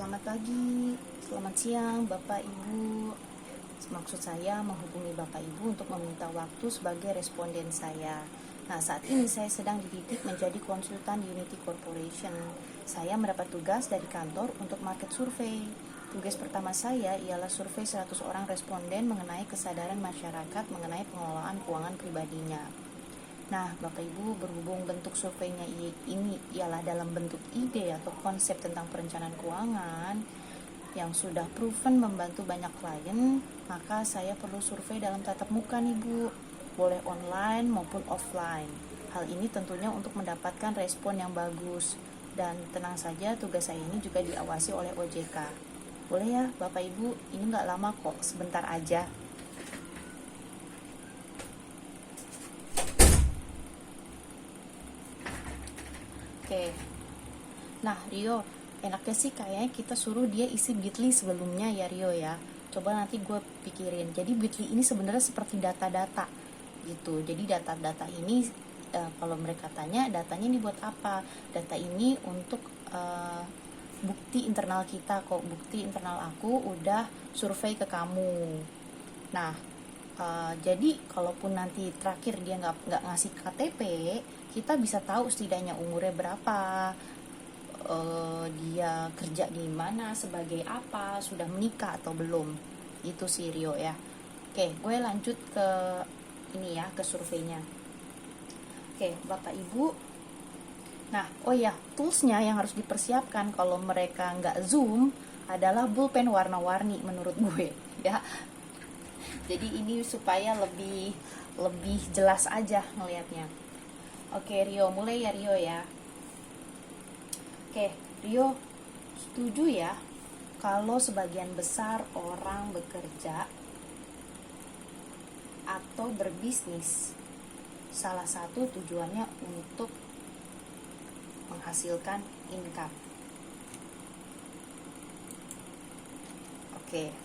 Selamat pagi, selamat siang Bapak Ibu. Maksud saya menghubungi Bapak Ibu untuk meminta waktu sebagai responden saya. Nah, saat ini saya sedang dididik menjadi konsultan Unity Corporation. Saya mendapat tugas dari kantor untuk market survey. Tugas pertama saya ialah survei 100 orang responden mengenai kesadaran masyarakat mengenai pengelolaan keuangan pribadinya. Nah, Bapak Ibu, berhubung bentuk surveinya ini ialah dalam bentuk ide atau konsep tentang perencanaan keuangan yang sudah proven membantu banyak klien, maka saya perlu survei dalam tatap muka nih Bu, boleh online maupun offline. Hal ini tentunya untuk mendapatkan respon yang bagus. Dan tenang saja, tugas saya ini juga diawasi oleh OJK. Boleh ya Bapak Ibu, ini nggak lama kok, sebentar aja. Oke. Nah, Rio, enaknya sih kayaknya kita suruh dia isi Bitly sebelumnya ya Rio ya. Coba nanti gue pikirin. Jadi Bitly ini sebenarnya seperti data-data gitu. Jadi data-data ini kalau mereka tanya datanya ini buat apa? Data ini untuk bukti internal kita kok. Bukti internal aku udah survei ke kamu. Nah, jadi kalaupun nanti terakhir dia nggak ngasih KTP, kita bisa tahu setidaknya umurnya berapa, dia kerja di mana, sebagai apa, sudah menikah atau belum. Itu sih Rio ya. Oke, gue lanjut ke ini ya, ke surveinya. Oke, Bapak Ibu. Nah, oh ya, toolsnya yang harus dipersiapkan kalau mereka nggak Zoom adalah pulpen warna-warni menurut gue ya. Jadi ini supaya lebih jelas aja ngelihatnya. Oke Rio, mulai ya Rio ya. Oke Rio, setuju ya kalau sebagian besar orang bekerja atau berbisnis salah satu tujuannya untuk menghasilkan income. Oke.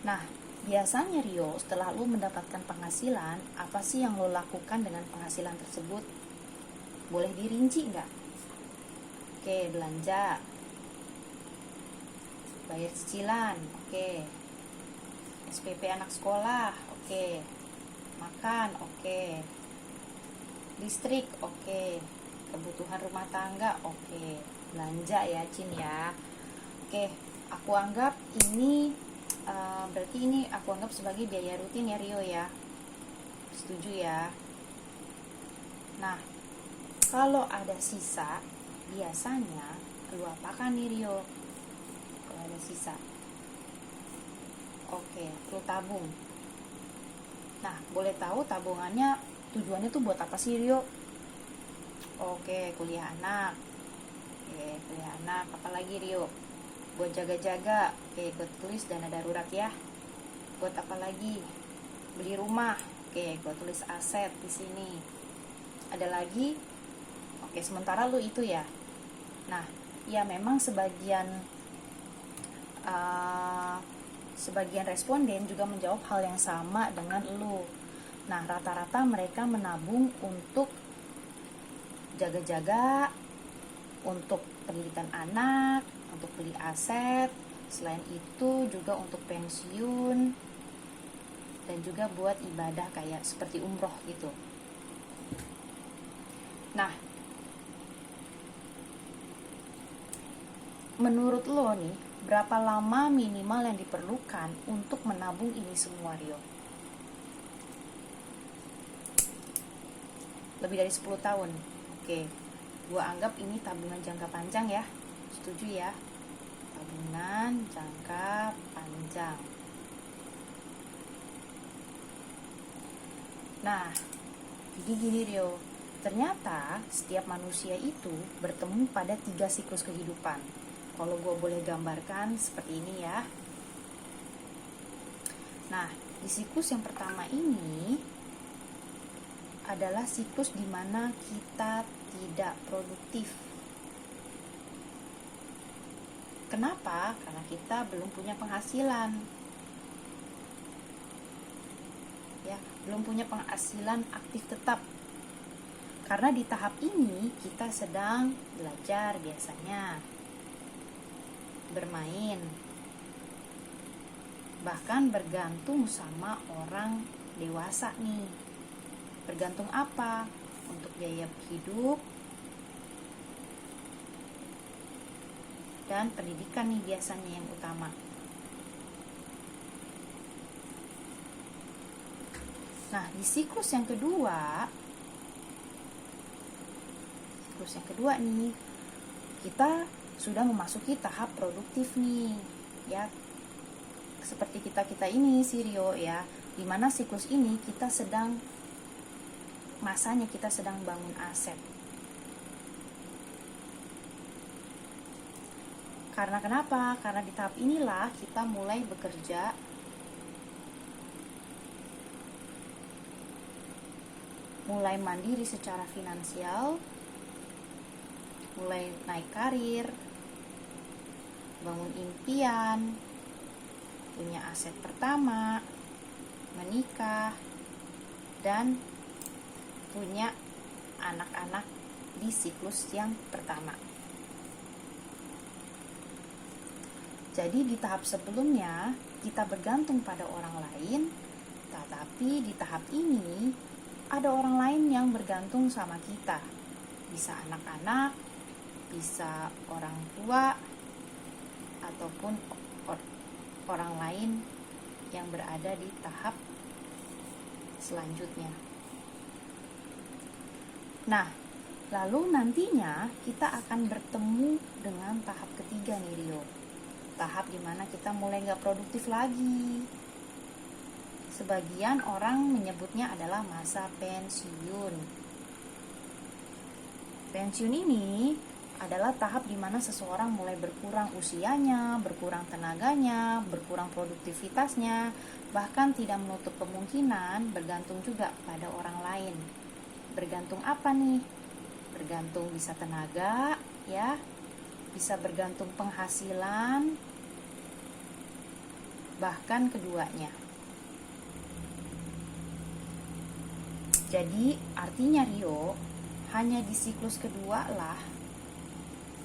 Nah, biasanya Rio, setelah lo mendapatkan penghasilan, apa sih yang lo lakukan dengan penghasilan tersebut? Boleh dirinci nggak? Oke, belanja, bayar cicilan, oke, SPP anak sekolah, oke, makan, oke, listrik, oke, kebutuhan rumah tangga, oke, belanja ya Cin ya. Oke, aku anggap ini berarti ini aku anggap sebagai biaya rutin ya Rio ya. Setuju ya. Nah, kalau ada sisa, biasanya lu apakan nih Rio? Kalau ada sisa, oke, lu tabung. Nah, boleh tahu tabungannya tujuannya tuh buat apa sih Rio? Oke, kuliah anak. Oke, kuliah anak. Apalagi Rio? Buat jaga-jaga. Oke, gue tulis dana darurat ya. Buat apa lagi? Beli rumah. Oke, gue tulis aset di sini. Ada lagi? Oke, sementara lu itu ya. Nah, ya memang sebagian responden juga menjawab hal yang sama dengan lu. Nah, rata-rata mereka menabung untuk jaga-jaga, untuk pendidikan anak, untuk beli aset, selain itu juga untuk pensiun, dan juga buat ibadah kayak seperti umroh gitu. Nah, menurut lo nih, berapa lama minimal yang diperlukan untuk menabung ini semua Rio? Lebih dari 10 tahun. Oke, gua anggap ini tabungan jangka panjang ya. Setuju ya? Tabungan jangka panjang. Nah, jadi gini Rio, ternyata setiap manusia itu bertemu pada 3 siklus kehidupan. Kalau gue boleh gambarkan seperti ini ya. Nah, di siklus yang pertama ini adalah siklus di mana kita tidak produktif. Kenapa? Karena kita belum punya penghasilan. Ya, belum punya penghasilan aktif tetap. Karena di tahap ini kita sedang belajar biasanya. bermain, bahkan bergantung sama orang dewasa nih. Bergantung apa? Untuk biaya hidup dan pendidikan nih biasanya yang utama. Nah, di siklus yang kedua nih, kita sudah memasuki tahap produktif nih, ya. Seperti kita ini si Rio ya, dimana siklus ini masanya kita sedang bangun aset. Karena kenapa? Karena di tahap inilah kita mulai bekerja, mulai mandiri secara finansial, mulai naik karir, bangun impian, punya aset pertama, menikah, dan punya anak-anak di siklus yang pertama. Jadi di tahap sebelumnya kita bergantung pada orang lain, tetapi di tahap ini ada orang lain yang bergantung sama kita. Bisa anak-anak, bisa orang tua, ataupun orang lain yang berada di tahap selanjutnya. Nah, lalu nantinya kita akan bertemu dengan tahap ketiga nih Rio. Tahap dimana kita mulai gak produktif lagi. Sebagian orang menyebutnya adalah masa pensiun. Pensiun ini adalah tahap di mana seseorang mulai berkurang usianya, berkurang tenaganya, berkurang produktivitasnya, bahkan tidak menutup kemungkinan bergantung juga pada orang lain. Bergantung apa nih? Bergantung bisa tenaga, ya, bisa bergantung penghasilan, bahkan keduanya. Jadi artinya Rio, hanya di siklus kedua lah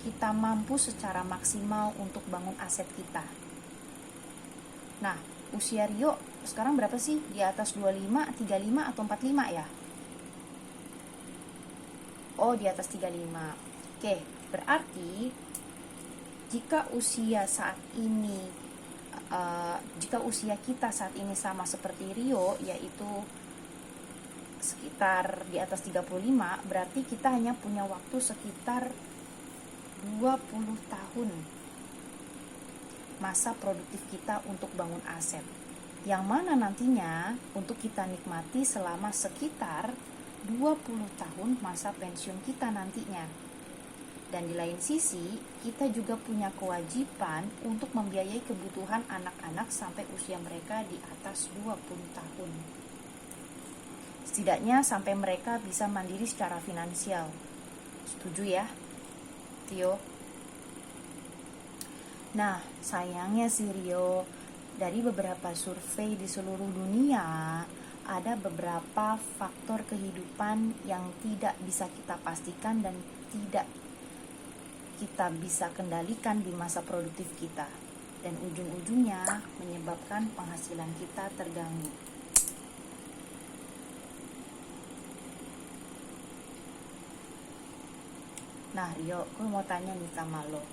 kita mampu secara maksimal untuk bangun aset kita. Nah, usia Rio sekarang berapa sih? Di atas 25, 35 atau 45 ya? Oh, di atas 35. Oke, berarti jika usia kita saat ini sama seperti Rio, yaitu sekitar di atas 35, berarti kita hanya punya waktu sekitar 20 tahun masa produktif kita untuk bangun aset, yang mana nantinya untuk kita nikmati selama sekitar 20 tahun masa pensiun kita nantinya. Dan di lain sisi, kita juga punya kewajiban untuk membiayai kebutuhan anak-anak sampai usia mereka di atas 20 tahun. Setidaknya sampai mereka bisa mandiri secara finansial. Setuju ya, Rio? Nah, sayangnya sih Rio, dari beberapa survei di seluruh dunia, ada beberapa faktor kehidupan yang tidak bisa kita pastikan dan tidak kita bisa kendalikan di masa produktif kita, dan ujung-ujungnya menyebabkan penghasilan kita terganggu. Nah Rio, gue mau tanya nih sama lo,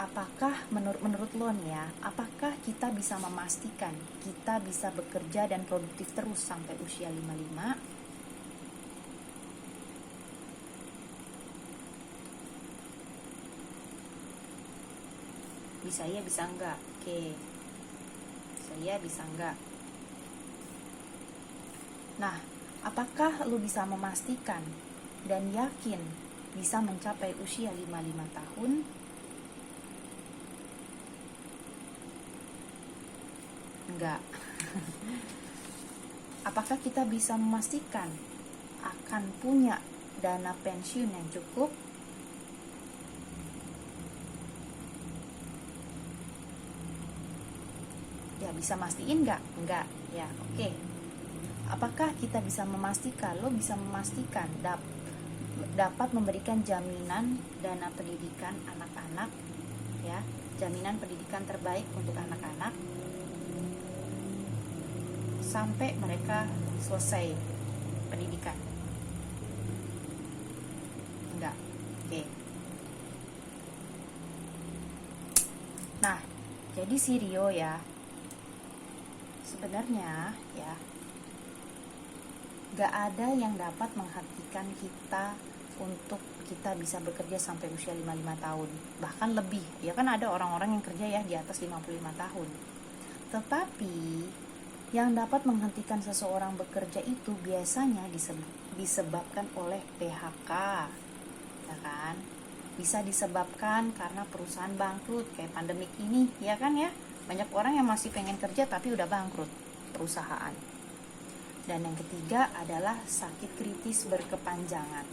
apakah menurut lo nih ya, apakah kita bisa memastikan kita bisa bekerja dan produktif terus sampai usia 55? Bisa ya, bisa enggak? Oke, bisa ya, bisa enggak? Nah, apakah lo bisa memastikan dan yakin bisa mencapai usia 55 tahun? Enggak. Apakah kita bisa memastikan akan punya dana pensiun yang cukup? Ya, bisa mastiin enggak? Enggak. Ya, oke. Apakah kita bisa memastikan, lo bisa memastikan dapat memberikan jaminan dana pendidikan anak-anak, ya, jaminan pendidikan terbaik untuk anak-anak sampai mereka selesai pendidikan. Enggak. Oke. Nah, jadi si Rio ya, sebenarnya ya, gak ada yang dapat menghentikan kita untuk kita bisa bekerja sampai usia 55 tahun, bahkan lebih. Ya kan ada orang-orang yang kerja ya di atas 55 tahun. Tetapi yang dapat menghentikan seseorang bekerja itu biasanya disebabkan oleh PHK, ya kan? Bisa disebabkan karena perusahaan bangkrut kayak pandemik ini, ya kan ya? Banyak orang yang masih pengen kerja tapi udah bangkrut perusahaan. Dan yang ketiga adalah sakit kritis berkepanjangan.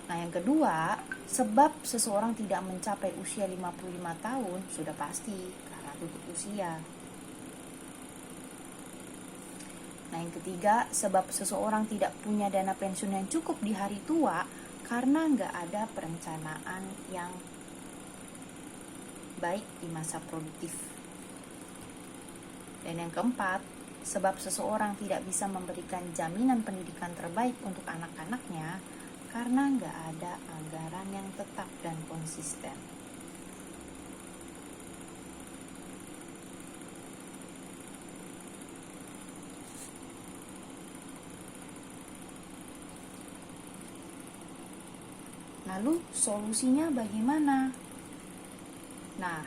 Nah, yang kedua, sebab seseorang tidak mencapai usia 55 tahun sudah pasti karena tutup usia. Nah, yang ketiga, sebab seseorang tidak punya dana pensiun yang cukup di hari tua karena nggak ada perencanaan yang baik di masa produktif. Dan yang keempat, sebab seseorang tidak bisa memberikan jaminan pendidikan terbaik untuk anak-anaknya karena nggak ada anggaran yang tetap dan konsisten. Lalu solusinya bagaimana? Nah,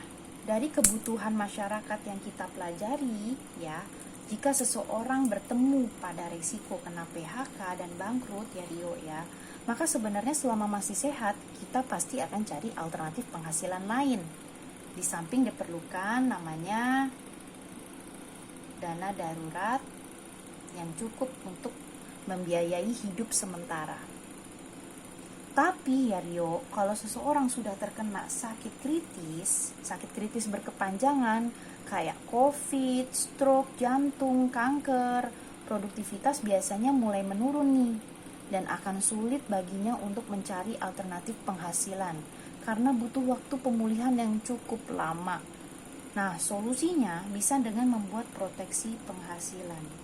dari kebutuhan masyarakat yang kita pelajari, ya, jika seseorang bertemu pada risiko kena PHK dan bangkrut, ya Rio ya, maka sebenarnya selama masih sehat, kita pasti akan cari alternatif penghasilan lain. Di samping diperlukan namanya dana darurat yang cukup untuk membiayai hidup sementara. Tapi ya Rio, kalau seseorang sudah terkena sakit kritis berkepanjangan, kayak COVID, stroke, jantung, kanker, produktivitas biasanya mulai menurun nih, dan akan sulit baginya untuk mencari alternatif penghasilan, karena butuh waktu pemulihan yang cukup lama. Nah, solusinya bisa dengan membuat proteksi penghasilan.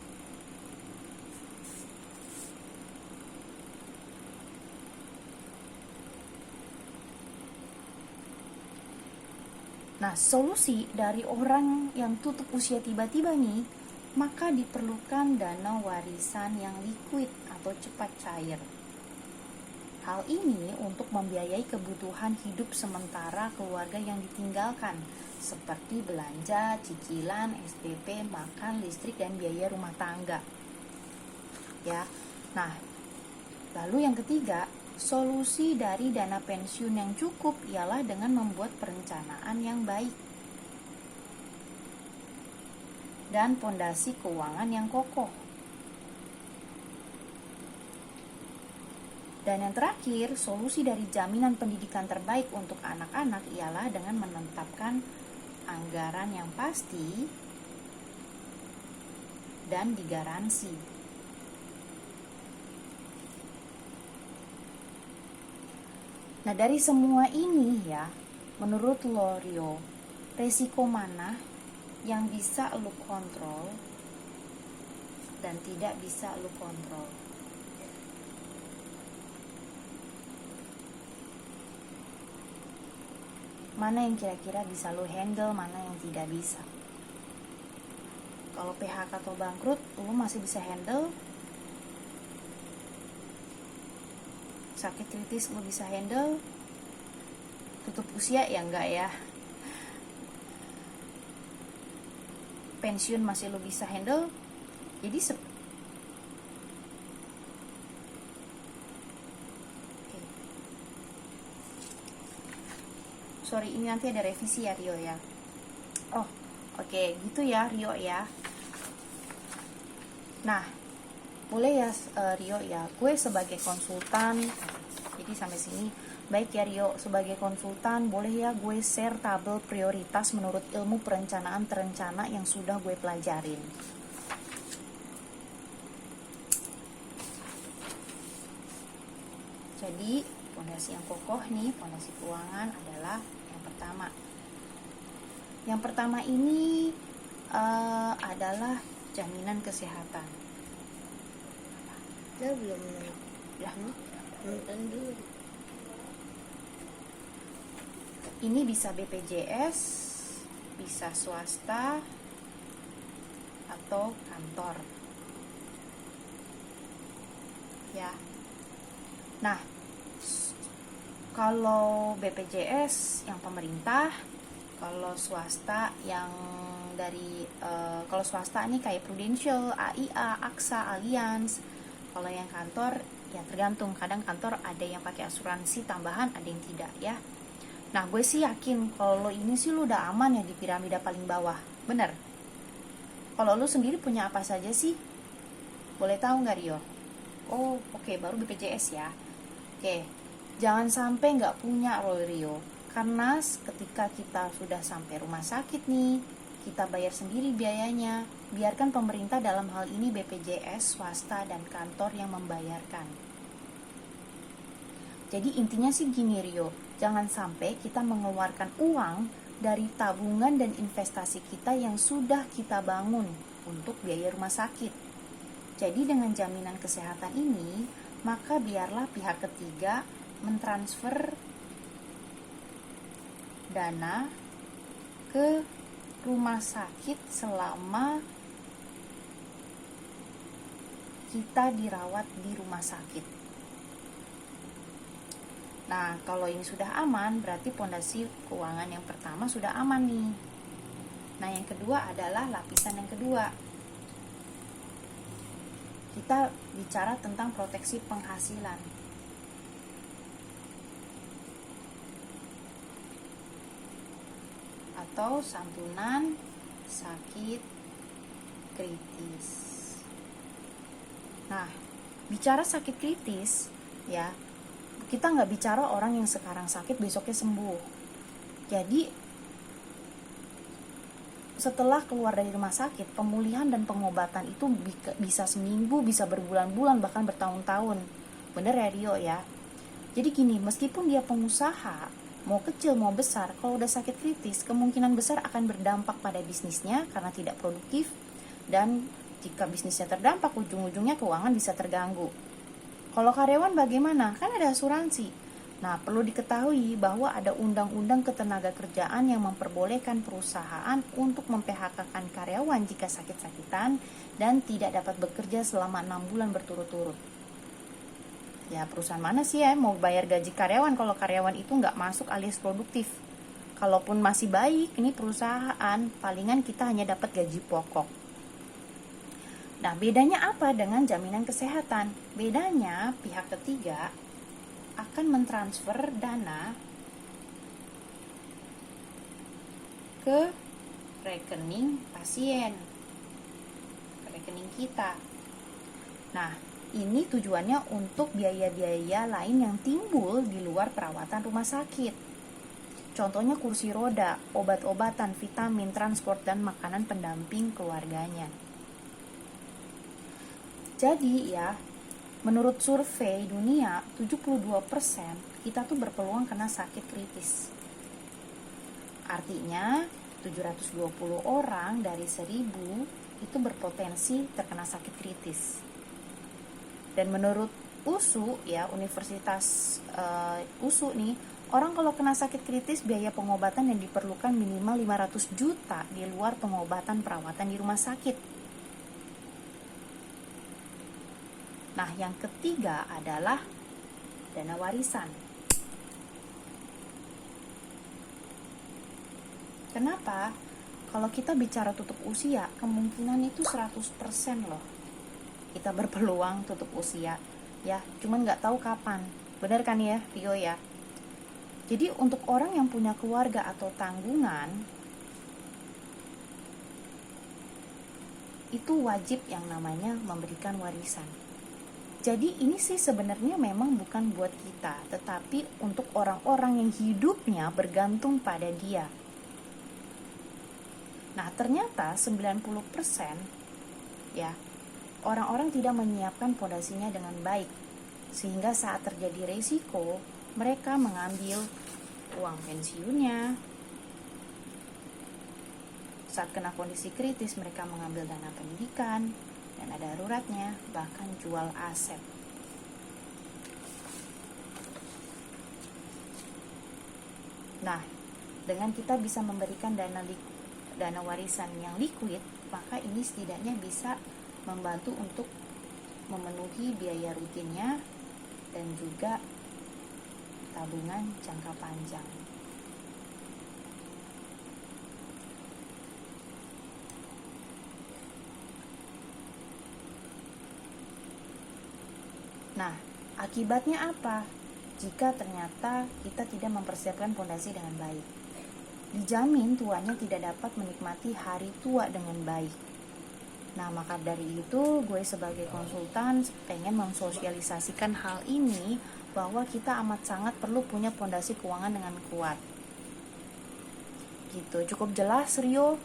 Nah, solusi dari orang yang tutup usia tiba-tiba nih, maka diperlukan dana warisan yang liquid atau cepat cair. Hal ini untuk membiayai kebutuhan hidup sementara keluarga yang ditinggalkan, seperti belanja, cicilan, SPP, makan, listrik, dan biaya rumah tangga. Ya. Nah, lalu yang ketiga, solusi dari dana pensiun yang cukup ialah dengan membuat perencanaan yang baik dan pondasi keuangan yang kokoh. Dan yang terakhir, solusi dari jaminan pendidikan terbaik untuk anak-anak ialah dengan menetapkan anggaran yang pasti dan digaransi. Nah, dari semua ini ya, menurut lo Rio, resiko mana yang bisa lo kontrol dan tidak bisa lo kontrol? Mana yang kira-kira bisa lo handle, mana yang tidak bisa? Kalau PHK atau bangkrut, lo masih bisa handle. Sakit kritis lo bisa handle, tutup usia ya enggak ya, pensiun masih lo bisa handle. Jadi sorry, ini nanti ada revisi ya Rio ya. Oh oke, gitu ya Rio ya. Nah, boleh ya Rio ya, gue sebagai konsultan, jadi sampai sini baik ya Rio, sebagai konsultan boleh ya gue share tabel prioritas menurut ilmu perencanaan terencana yang sudah gue pelajarin. Jadi fondasi yang kokoh nih, fondasi keuangan adalah yang pertama. Yang pertama ini adalah jaminan kesehatan. Dia belum Ya, nonton dulu. ini bisa BPJS, bisa swasta, atau kantor. Ya. Nah, kalau BPJS yang pemerintah, kalau swasta yang dari kalau swasta nih kayak Prudential, AIA, AXA, Allianz. Kalau yang kantor ya tergantung, kadang kantor ada yang pakai asuransi tambahan, ada yang tidak ya. Nah, gue sih yakin kalau lo ini sih lo udah aman ya di piramida paling bawah, bener. Kalau lo sendiri punya apa saja sih? Boleh tahu nggak, Rio? Oh, oke, baru BPJS ya. Oke, jangan sampai nggak punya lo, Rio. Karena ketika kita sudah sampai rumah sakit nih, kita bayar sendiri biayanya. Biarkan pemerintah dalam hal ini BPJS, swasta, dan kantor yang membayarkan. Jadi intinya sih gini, Rio, jangan sampai kita mengeluarkan uang dari tabungan dan investasi kita yang sudah kita bangun untuk biaya rumah sakit. Jadi dengan jaminan kesehatan ini, maka biarlah pihak ketiga mentransfer dana ke rumah sakit selama kita dirawat di rumah sakit. Nah, kalau ini sudah aman, berarti fondasi keuangan yang pertama sudah aman nih. Nah, yang kedua adalah lapisan yang kedua. Kita bicara tentang proteksi penghasilan. Atau santunan sakit kritis. Nah, bicara sakit kritis, ya, kita nggak bicara orang yang sekarang sakit besoknya sembuh. Jadi, setelah keluar dari rumah sakit, pemulihan dan pengobatan itu bisa seminggu, bisa berbulan-bulan, bahkan bertahun-tahun. Bener ya, Rio ya? Jadi gini, meskipun dia pengusaha, mau kecil mau besar, kalau udah sakit kritis, kemungkinan besar akan berdampak pada bisnisnya karena tidak produktif, dan jika bisnisnya terdampak, ujung-ujungnya keuangan bisa terganggu. Kalau karyawan bagaimana? Kan ada asuransi. Nah, perlu diketahui bahwa ada undang-undang ketenagakerjaan yang memperbolehkan perusahaan untuk mem-PHK-kan karyawan jika sakit-sakitan dan tidak dapat bekerja selama 6 bulan berturut-turut. Ya, perusahaan mana sih ya mau bayar gaji karyawan kalau karyawan itu nggak masuk alias produktif? Kalaupun masih baik, ini perusahaan, palingan kita hanya dapat gaji pokok. Nah, bedanya apa dengan jaminan kesehatan? Bedanya, pihak ketiga akan mentransfer dana ke rekening pasien, ke rekening kita. Nah, ini tujuannya untuk biaya-biaya lain yang timbul di luar perawatan rumah sakit. Contohnya kursi roda, obat-obatan, vitamin, transport, dan makanan pendamping keluarganya. Jadi ya, menurut survei dunia, 72% kita tuh berpeluang kena sakit kritis. Artinya, 720 orang dari 1000 itu berpotensi terkena sakit kritis. Dan menurut USU ya, Universitas USU nih, orang kalau kena sakit kritis biaya pengobatan yang diperlukan minimal 500 juta di luar pengobatan perawatan di rumah sakit. Nah, yang ketiga adalah dana warisan. Kenapa? Kalau kita bicara tutup usia, kemungkinan itu 100% loh. Kita berpeluang tutup usia, ya, cuman nggak tahu kapan. Benar kan ya, Rio ya? Jadi untuk orang yang punya keluarga atau tanggungan, itu wajib yang namanya memberikan warisan. Jadi ini sih sebenarnya memang bukan buat kita, tetapi untuk orang-orang yang hidupnya bergantung pada dia. Nah, ternyata 90% ya, orang-orang tidak menyiapkan fondasinya dengan baik. Sehingga saat terjadi resiko, mereka mengambil uang pensiunnya. Saat kena kondisi kritis, mereka mengambil dana pendidikan, dana daruratnya, bahkan jual aset. Nah, dengan kita bisa memberikan dana warisan yang liquid, maka ini setidaknya bisa membantu untuk memenuhi biaya rutinnya dan juga tabungan jangka panjang. Nah, akibatnya apa? Jika ternyata kita tidak mempersiapkan fondasi dengan baik, dijamin tuanya tidak dapat menikmati hari tua dengan baik. Nah, maka dari itu gue sebagai konsultan pengen mensosialisasikan hal ini, bahwa kita amat sangat perlu punya fondasi keuangan dengan kuat. Gitu, cukup jelas Rio?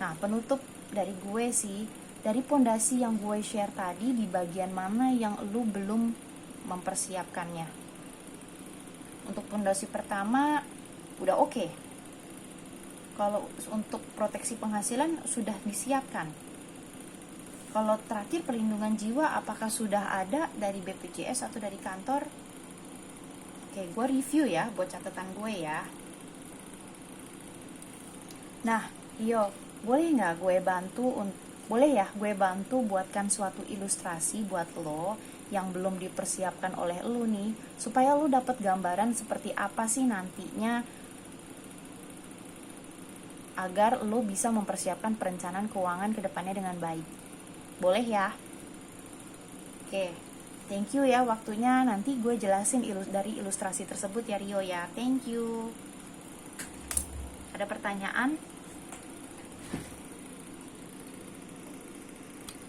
Nah, penutup dari gue sih, dari fondasi yang gue share tadi, di bagian mana yang lu belum mempersiapkannya? Untuk fondasi pertama udah oke. Kalau untuk proteksi penghasilan sudah disiapkan. Kalau terakhir perlindungan jiwa, apakah sudah ada dari BPJS atau dari kantor? Oke, gue review ya buat catatan gue ya. Nah, Rio, boleh nggak gue bantu buatkan suatu ilustrasi buat lo yang belum dipersiapkan oleh lo nih, supaya lo dapat gambaran seperti apa sih nantinya, agar lo bisa mempersiapkan perencanaan keuangan ke depannya dengan baik. Boleh ya? Oke, thank you ya waktunya. Nanti gue jelasin dari ilustrasi tersebut ya Rio ya. Thank you. Ada pertanyaan?